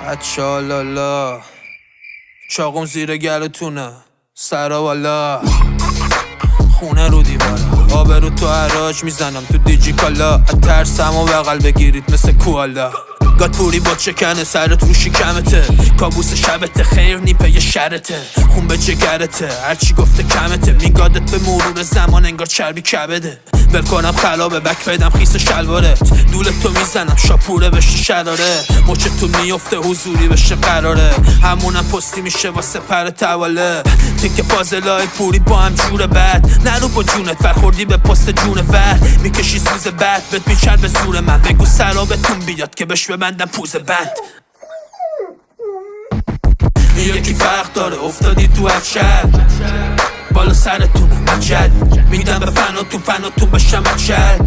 اچالالا چاقم زیر گلتونه سرا والا خونه رو دیوارا آبرو تو عراج میزنم تو دیجی کالا ترسم و بغل بگیرید مثل کوالا گاتوری با چکنه سرت رو شکمته کابوس شبته خیر نیپه یه شرته خون به جگرته هرچی گفته کمته میگادت به مرور زمان انگار چربی کبده ول کنم خلابه بک بدم خیس شلوارت دولتو میزنم شاپوره بشه شراره مچتون میفته حضوری بشه قراره همونم پستی میشه واسه پر تواله تیک پازلای پوری با هم جور بد نرو با جونت برخوردی به پست جون ور میکشی سوز بد بهت میچر به زور من بگو سرابتون بیاد که بش ببندم پوز بند یکی فرق داره افتادی تو اچر بالا سرتون مجد میدم به فناتون بشم اچر